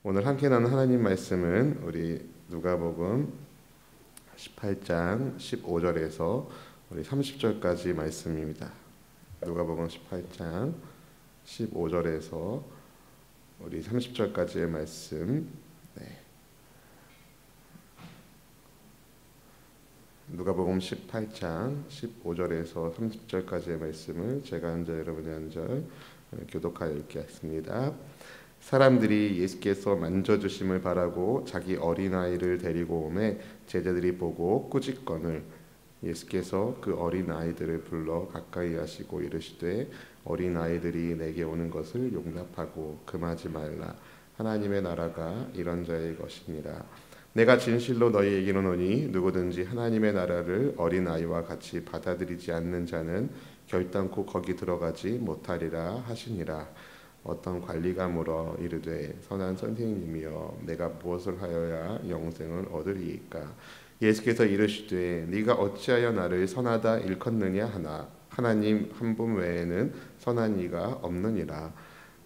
오늘 함께 나눈 하나님 말씀은 우리 누가복음 18장 15절에서 우리 30절까지 말씀입니다. 누가복음 18장 15절에서 우리 30절까지의 말씀. 누가복음 18장 15절에서 30절까지의 말씀을 제가 한 절 여러분이 한 절 교독하여 읽겠습니다. 사람들이 예수께서 만져주심을 바라고 자기 어린아이를 데리고 오매 제자들이 보고 꾸짖거늘 예수께서 그 어린아이들을 불러 가까이 하시고 이르시되 어린아이들이 내게 오는 것을 용납하고 금하지 말라. 하나님의 나라가 이런 자의 것이니라. 내가 진실로 너희에게 이르노니 누구든지 하나님의 나라를 어린아이와 같이 받아들이지 않는 자는 결단코 거기 들어가지 못하리라 하시니라. 어떤 관리가 물어 이르되 선한 선생님이여 내가 무엇을 하여야 영생을 얻으리이까. 예수께서 이르시되 네가 어찌하여 나를 선하다 일컫느냐 하나 하나님 한 분 외에는 선한 이가 없느니라.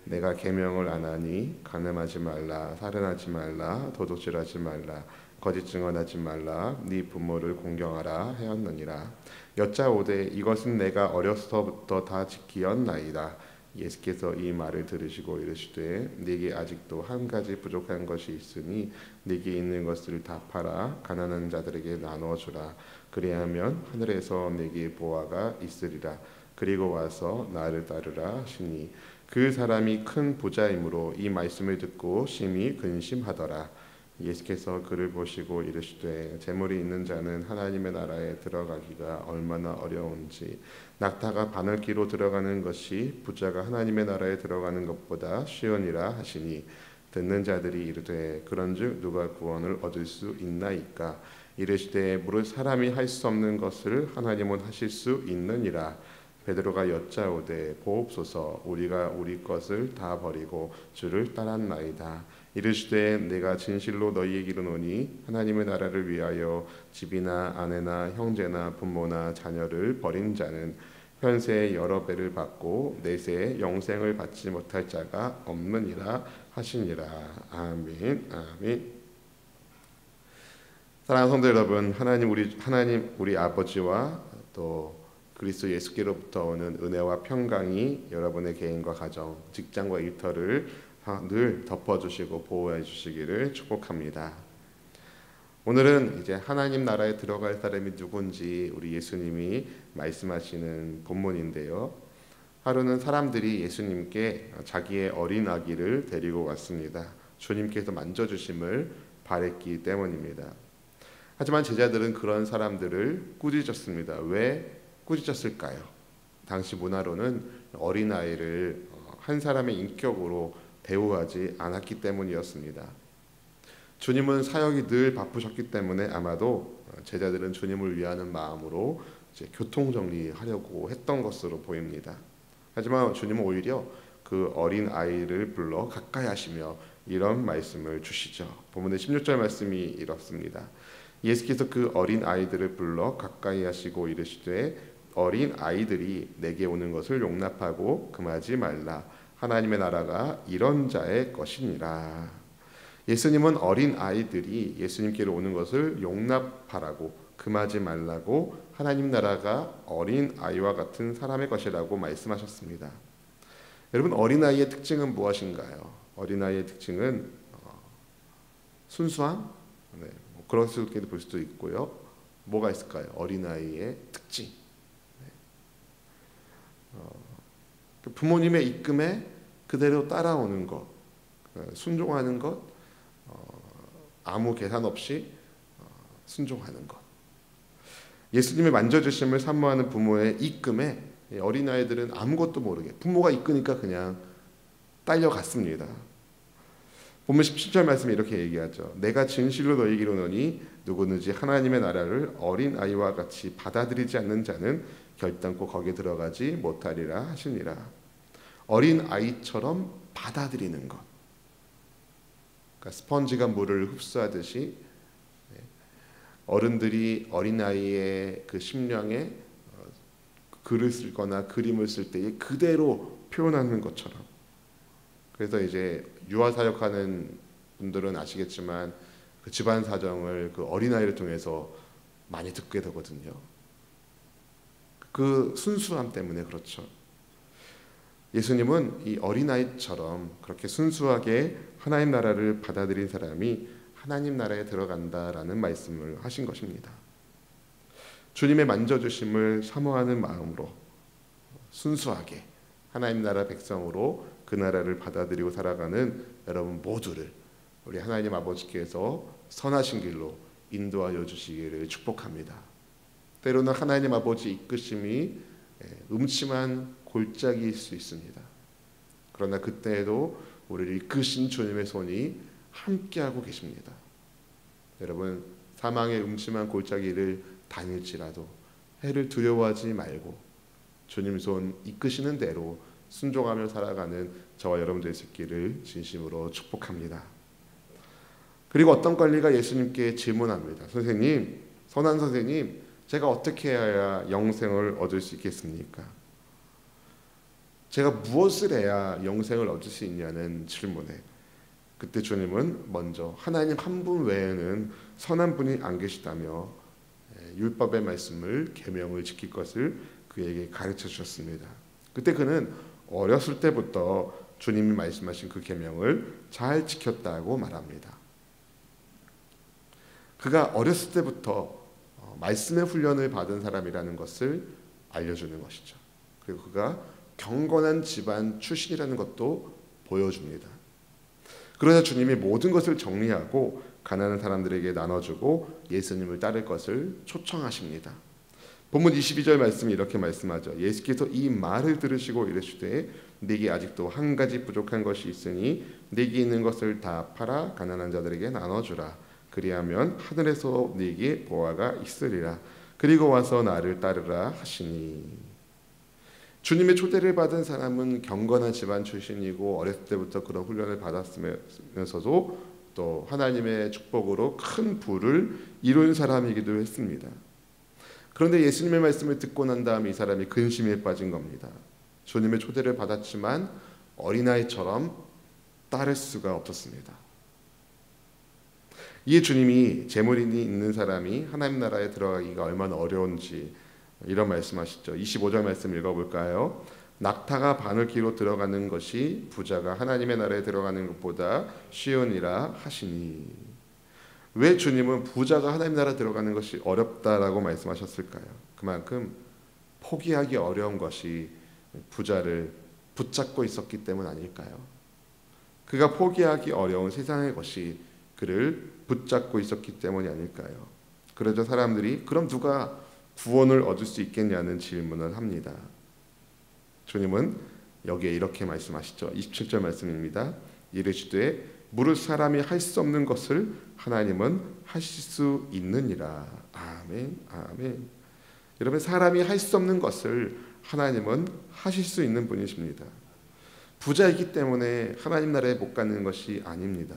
내가 계명을 안 하니 간음하지 말라, 살인하지 말라, 도둑질하지 말라, 거짓 증언하지 말라, 네 부모를 공경하라 하였느니라. 여짜오되 이것은 내가 어려서부터 다 지키었나이다. 예수께서 이 말을 들으시고 이르시되 네게 아직도 한 가지 부족한 것이 있으니 네게 있는 것을 다 팔아 가난한 자들에게 나누어 주라. 그리하면 하늘에서 네게 보화가 있으리라. 그리고 와서 나를 따르라 하시니 그 사람이 큰 부자이므로 이 말씀을 듣고 심히 근심하더라. 예수께서 그를 보시고 이르시되 재물이 있는 자는 하나님의 나라에 들어가기가 얼마나 어려운지 낙타가 바늘기로 들어가는 것이 부자가 하나님의 나라에 들어가는 것보다 쉬우니라 하시니 듣는 자들이 이르되 그런즉 누가 구원을 얻을 수 있나이까. 이르시되 무릇 사람이 할 수 없는 것을 하나님은 하실 수 있느니라. 베드로가 여짜오되 보옵소서 우리가 우리 것을 다 버리고 주를 따랐나이다. 이르시되 내가 진실로 너희에게 이르노니 하나님의 나라를 위하여 집이나 아내나 형제나 부모나 자녀를 버린 자는 현세에 여러 배를 받고 내세에 영생을 받지 못할 자가 없느니라 하시니라. 아멘. 아멘. 사랑하는 성도 여러분, 하나님 우리 아버지와 또 그리스도 예수께로부터 오는 은혜와 평강이 여러분의 개인과 가정, 직장과 일터를 늘 덮어주시고 보호해 주시기를 축복합니다. 오늘은 이제 하나님 나라에 들어갈 사람이 누군지 우리 예수님이 말씀하시는 본문인데요. 하루는 사람들이 예수님께 자기의 어린 아기를 데리고 왔습니다. 주님께서 만져주심을 바랬기 때문입니다. 하지만 제자들은 그런 사람들을 꾸짖었습니다. 왜 꾸짖었을까요? 당시 문화로는 어린아이를 한 사람의 인격으로 대우하지 않았기 때문이었습니다. 주님은 사역이 늘 바쁘셨기 때문에 아마도 제자들은 주님을 위하는 마음으로 이제 교통정리하려고 했던 것으로 보입니다. 하지만 주님은 오히려 그 어린아이를 불러 가까이 하시며 이런 말씀을 주시죠. 본문의 16절 말씀이 이렇습니다. 예수께서 그 어린아이들을 불러 가까이 하시고 이르시되 어린아이들이 내게 오는 것을 용납하고 금하지 말라. 하나님의 나라가 이런 자의 것이니라. 예수님은 어린아이들이 예수님께로 오는 것을 용납하라고 금하지 말라고 하나님 나라가 어린아이와 같은 사람의 것이라고 말씀하셨습니다. 여러분, 어린아이의 특징은 무엇인가요? 어린아이의 특징은 순수함? 네, 그렇게 볼 수도 있고요. 뭐가 있을까요? 어린아이의 특징. 부모님의 이끌에 그대로 따라오는 것, 순종하는 것, 아무 계산 없이 순종하는 것. 예수님의 만져주심을 사모하는 부모의 이끌에 어린아이들은 아무것도 모르게 부모가 이끄니까 그냥 딸려갔습니다. 본문 17절 말씀에 이렇게 얘기하죠. 내가 진실로 너희에게 이르노니 누구든지 하나님의 나라를 어린아이와 같이 받아들이지 않는 자는 결단코 거기에 들어가지 못하리라 하시니라. 어린아이처럼 받아들이는 것. 그러니까 스펀지가 물을 흡수하듯이 어른들이 어린아이의 그 심령에 글을 쓰거나 그림을 쓸 때에 그대로 표현하는 것처럼. 그래서 이제 유아 사역하는 분들은 아시겠지만 그 집안 사정을 그 어린아이를 통해서 많이 듣게 되거든요. 그 순수함 때문에 그렇죠. 예수님은 이 어린아이처럼 그렇게 순수하게 하나님 나라를 받아들인 사람이 하나님 나라에 들어간다라는 말씀을 하신 것입니다. 주님의 만져주심을 사모하는 마음으로 순수하게 하나님 나라 백성으로 그 나라를 받아들이고 살아가는 여러분 모두를 우리 하나님 아버지께서 선하신 길로 인도하여 주시기를 축복합니다. 때로는 하나님 아버지 이끄심이 음침한 골짜기일 수 있습니다. 그러나 그때에도 우리를 이끄신 주님의 손이 함께하고 계십니다. 여러분, 사망의 음침한 골짜기를 다닐지라도 해를 두려워하지 말고 주님 손 이끄시는 대로 순종하며 살아가는 저와 여러분들 수 있기를 진심으로 축복합니다. 그리고 어떤 관리가 예수님께 질문합니다. 선생님, 선한 선생님, 제가 어떻게 해야 영생을 얻을 수 있겠습니까? 제가 무엇을 해야 영생을 얻을 수 있냐는 질문에 그때 주님은 먼저 하나님 한 분 외에는 선한 분이 안 계시다며 율법의 말씀을 계명을 지킬 것을 그에게 가르쳐 주셨습니다. 그때 그는 어렸을 때부터 주님이 말씀하신 그 계명을 잘 지켰다고 말합니다. 그가 어렸을 때부터 말씀의 훈련을 받은 사람이라는 것을 알려주는 것이죠. 그리고 그가 경건한 집안 출신이라는 것도 보여줍니다. 그러자 주님이 모든 것을 정리하고 가난한 사람들에게 나눠주고 예수님을 따를 것을 초청하십니다. 본문 22절 말씀이 이렇게 말씀하죠. 예수께서 이 말을 들으시고 이르시되 네게 아직도 한 가지 부족한 것이 있으니 네게 있는 것을 다 팔아 가난한 자들에게 나눠주라. 그리하면 하늘에서 네게 보화가 있으리라. 그리고 와서 나를 따르라 하시니. 주님의 초대를 받은 사람은 경건한 집안 출신이고 어렸을 때부터 그런 훈련을 받았으면서도 또 하나님의 축복으로 큰 부를 이룬 사람이기도 했습니다. 그런데 예수님의 말씀을 듣고 난 다음에 이 사람이 근심에 빠진 겁니다. 주님의 초대를 받았지만 어린아이처럼 따를 수가 없었습니다. 이에 주님이 재물이 있는 사람이 하나님 나라에 들어가기가 얼마나 어려운지 이런 말씀하시죠. 25절 말씀 읽어볼까요? 낙타가 바늘귀로 들어가는 것이 부자가 하나님의 나라에 들어가는 것보다 쉬우니라 하시니. 왜 주님은 부자가 하나님 나라에 들어가는 것이 어렵다라고 말씀하셨을까요? 그만큼 포기하기 어려운 것이 부자를 붙잡고 있었기 때문 아닐까요? 그가 포기하기 어려운 세상의 것이 그를 붙잡고 있었기 때문이 아닐까요? 그래서 사람들이 그럼 누가 구원을 얻을 수 있겠냐는 질문을 합니다. 주님은 여기에 이렇게 말씀하시죠. 27절 말씀입니다. 이르시되 무릇 사람이 할 수 없는 것을 하나님은 하실 수 있느니라. 아멘, 아멘. 여러분, 사람이 할 수 없는 것을 하나님은 하실 수 있는 분이십니다. 부자이기 때문에 하나님 나라에 못 가는 것이 아닙니다.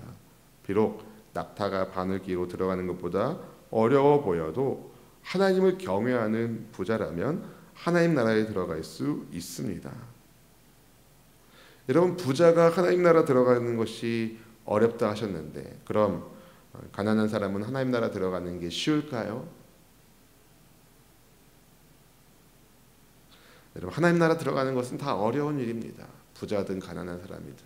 비록 낙타가 바늘귀로 들어가는 것보다 어려워 보여도 하나님을 경외하는 부자라면 하나님 나라에 들어갈 수 있습니다. 여러분, 부자가 하나님 나라 들어가는 것이 어렵다 하셨는데 그럼 가난한 사람은 하나님 나라 들어가는 게 쉬울까요? 여러분, 하나님 나라 들어가는 것은 다 어려운 일입니다. 부자든 가난한 사람이든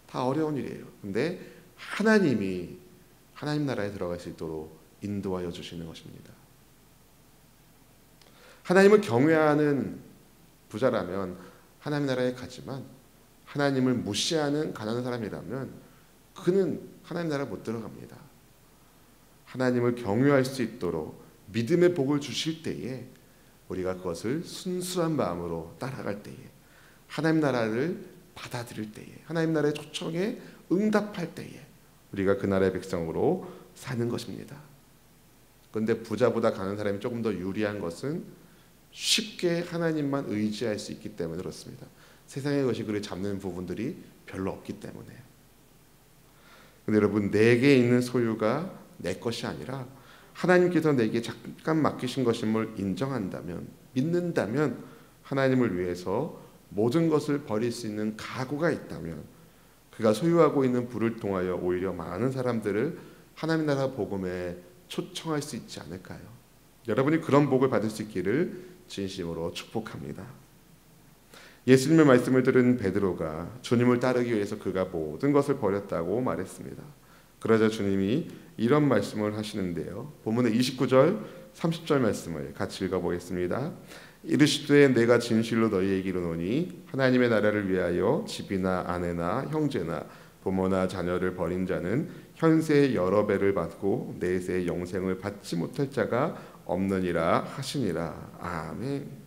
다 어려운 일이에요. 근데 하나님이 하나님 나라에 들어갈 수 있도록 인도하여 주시는 것입니다. 하나님을 경외하는 부자라면 하나님 나라에 가지만 하나님을 무시하는 가난한 사람이라면 그는 하나님 나라에 못 들어갑니다. 하나님을 경외할 수 있도록 믿음의 복을 주실 때에 우리가 그것을 순수한 마음으로 따라갈 때에 하나님 나라를 받아들일 때에 하나님 나라의 초청에 응답할 때에 우리가 그 나라의 백성으로 사는 것입니다. 그런데 부자보다 가난한 사람이 조금 더 유리한 것은 쉽게 하나님만 의지할 수 있기 때문에 그렇습니다. 세상의 것이 그를 잡는 부분들이 별로 없기 때문에. 근데 여러분, 내게 있는 소유가 내 것이 아니라 하나님께서 내게 잠깐 맡기신 것임을 인정한다면, 믿는다면 하나님을 위해서 모든 것을 버릴 수 있는 각오가 있다면 그가 소유하고 있는 부를 통하여 오히려 많은 사람들을 하나님 나라 복음에 초청할 수 있지 않을까요? 여러분이 그런 복을 받을 수 있기를 진심으로 축복합니다. 예수님의 말씀을 들은 베드로가 주님을 따르기 위해서 그가 모든 것을 버렸다고 말했습니다. 그러자 주님이 이런 말씀을 하시는데요. 본문의 29절 30절 말씀을 같이 읽어보겠습니다. 이르시되 내가 진실로 너희에게 이르노니 하나님의 나라를 위하여 집이나 아내나 형제나 부모나 자녀를 버린 자는 현세의 여러 배를 받고 내세의 영생을 받지 못할 자가 없느니라 하시니라. 아멘.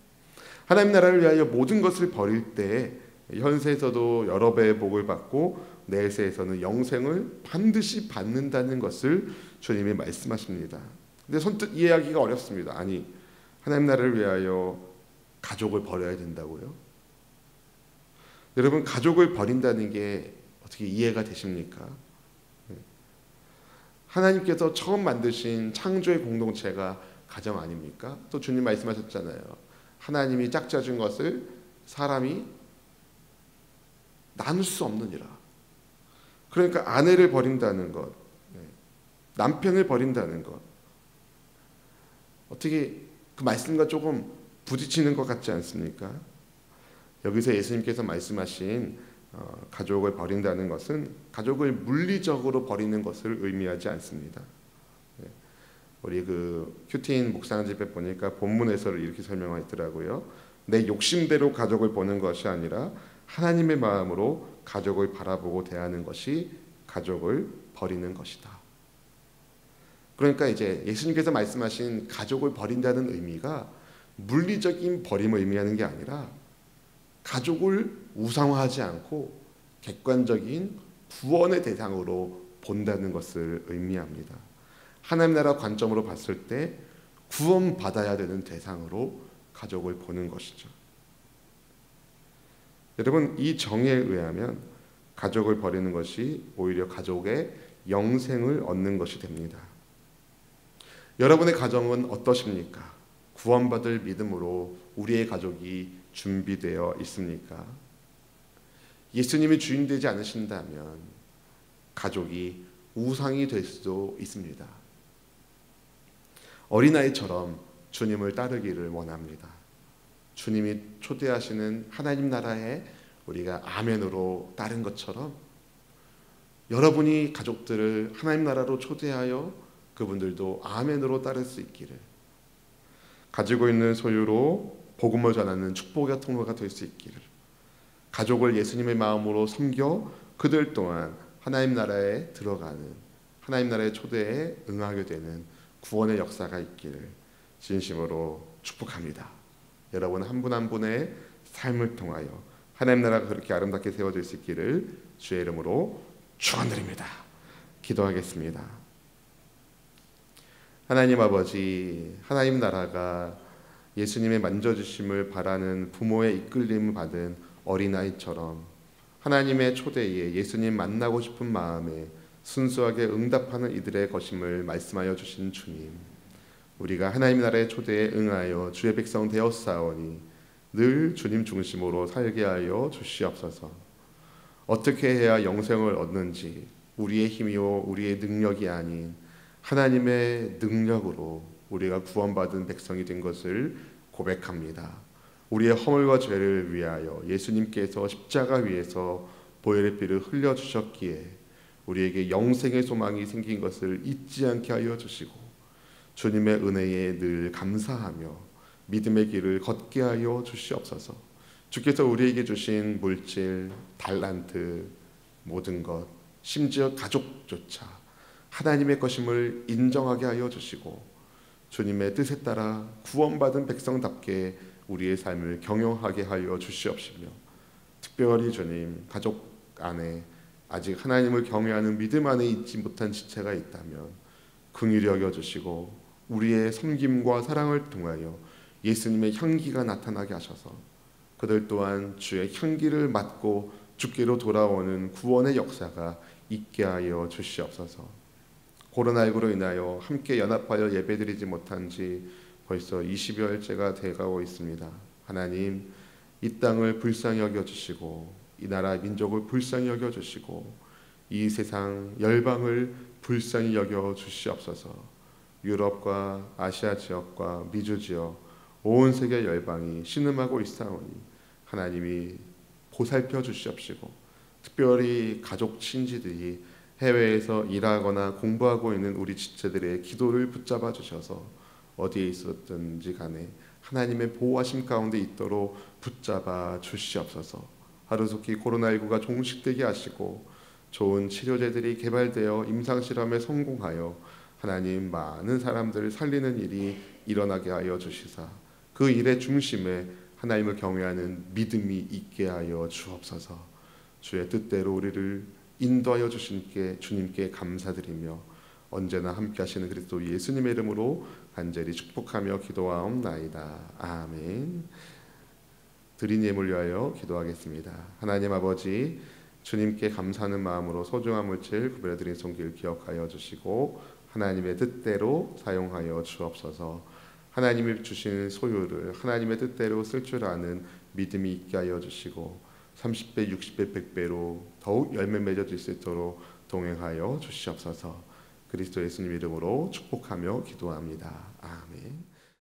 하나님 나라를 위하여 모든 것을 버릴 때 현세에서도 여러 배의 복을 받고 내세에서는 영생을 반드시 받는다는 것을 주님이 말씀하십니다. 근데 선뜻 이해하기가 어렵습니다. 아니, 하나님 나라를 위하여 가족을 버려야 된다고요? 여러분, 가족을 버린다는 게 어떻게 이해가 되십니까? 하나님께서 처음 만드신 창조의 공동체가 가정 아닙니까? 또 주님 말씀하셨잖아요. 하나님이 짝지어준 것을 사람이 나눌 수 없느니라. 그러니까 아내를 버린다는 것, 남편을 버린다는 것, 어떻게 그 말씀과 조금 부딪히는 것 같지 않습니까? 여기서 예수님께서 말씀하신 가족을 버린다는 것은 가족을 물리적으로 버리는 것을 의미하지 않습니다. 우리 그 큐티인 묵상집에 보니까 본문 해설을 이렇게 설명하더라고요. 내 욕심대로 가족을 보는 것이 아니라 하나님의 마음으로 가족을 바라보고 대하는 것이 가족을 버리는 것이다. 그러니까 이제 예수님께서 말씀하신 가족을 버린다는 의미가 물리적인 버림을 의미하는 게 아니라 가족을 우상화하지 않고 객관적인 구원의 대상으로 본다는 것을 의미합니다. 하나님 나라 관점으로 봤을 때 구원받아야 되는 대상으로 가족을 보는 것이죠. 여러분, 이 정의에 의하면 가족을 버리는 것이 오히려 가족의 영생을 얻는 것이 됩니다. 여러분의 가정은 어떠십니까? 구원받을 믿음으로 우리의 가족이 준비되어 있습니까? 예수님이 주인 되지 않으신다면 가족이 우상이 될 수도 있습니다. 어린아이처럼 주님을 따르기를 원합니다. 주님이 초대하시는 하나님 나라에 우리가 아멘으로 따른 것처럼 여러분이 가족들을 하나님 나라로 초대하여 그분들도 아멘으로 따를 수 있기를, 가지고 있는 소유로 복음을 전하는 축복의 통로가 될 수 있기를, 가족을 예수님의 마음으로 섬겨 그들 또한 하나님 나라에 들어가는, 하나님 나라의 초대에 응하게 되는 구원의 역사가 있기를 진심으로 축복합니다. 여러분 한 분 한 분의 삶을 통하여 하나님 나라가 그렇게 아름답게 세워질 수 있기를 주의 이름으로 축원드립니다. 기도하겠습니다. 하나님 아버지, 하나님 나라가 예수님의 만져주심을 바라는 부모의 이끌림을 받은 어린아이처럼 하나님의 초대에 예수님 만나고 싶은 마음에 순수하게 응답하는 이들의 것임을 말씀하여 주신 주님, 우리가 하나님 나라의 초대에 응하여 주의 백성 되었사오니 늘 주님 중심으로 살게 하여 주시옵소서. 어떻게 해야 영생을 얻는지 우리의 힘이요 우리의 능력이 아닌 하나님의 능력으로 우리가 구원받은 백성이 된 것을 고백합니다. 우리의 허물과 죄를 위하여 예수님께서 십자가 위에서 보혈의 피를 흘려주셨기에 우리에게 영생의 소망이 생긴 것을 잊지 않게 하여 주시고 주님의 은혜에 늘 감사하며 믿음의 길을 걷게 하여 주시옵소서. 주께서 우리에게 주신 물질, 달란트, 모든 것, 심지어 가족조차 하나님의 것임을 인정하게 하여 주시고 주님의 뜻에 따라 구원받은 백성답게 우리의 삶을 경영하게 하여 주시옵시며, 특별히 주님, 가족 안에 아직 하나님을 경외하는 믿음 안에 있지 못한 지체가 있다면 긍휼히 여겨주시고 우리의 섬김과 사랑을 통하여 예수님의 향기가 나타나게 하셔서 그들 또한 주의 향기를 맡고 주께로 돌아오는 구원의 역사가 있게 하여 주시옵소서. 코로나19로 인하여 함께 연합하여 예배드리지 못한 지 벌써 20여일째가 돼가고 있습니다. 하나님, 이 땅을 불쌍히 여겨주시고 이 나라 민족을 불쌍히 여겨 주시고 이 세상 열방을 불쌍히 여겨 주시옵소서. 유럽과 아시아 지역과 미주 지역 온 세계 열방이 신음하고 있사오니 하나님이 보살펴 주시옵시고 특별히 가족 친지들이 해외에서 일하거나 공부하고 있는 우리 지체들의 기도를 붙잡아 주셔서 어디에 있었든지 간에 하나님의 보호하심 가운데 있도록 붙잡아 주시옵소서. 하루속히 코로나19가 종식되게 하시고 좋은 치료제들이 개발되어 임상실험에 성공하여 하나님 많은 사람들을 살리는 일이 일어나게 하여 주시사 그 일의 중심에 하나님을 경외하는 믿음이 있게 하여 주옵소서. 주의 뜻대로 우리를 인도하여 주신께 주님께 감사드리며 언제나 함께 하시는 그리스도 예수님의 이름으로 간절히 축복하며 기도하옵나이다. 아멘. 드린 예물 위하여 기도하겠습니다. 하나님 아버지, 주님께 감사하는 마음으로 소중한 물질 구별해 드린 손길 기억하여 주시고 하나님의 뜻대로 사용하여 주옵소서. 하나님이 주신 소유를 하나님의 뜻대로 쓸 줄 아는 믿음이 있게 하여 주시고 30배, 60배, 100배로 더욱 열매 맺어질 수 있도록 동행하여 주시옵소서. 그리스도 예수님 이름으로 축복하며 기도합니다. 아멘.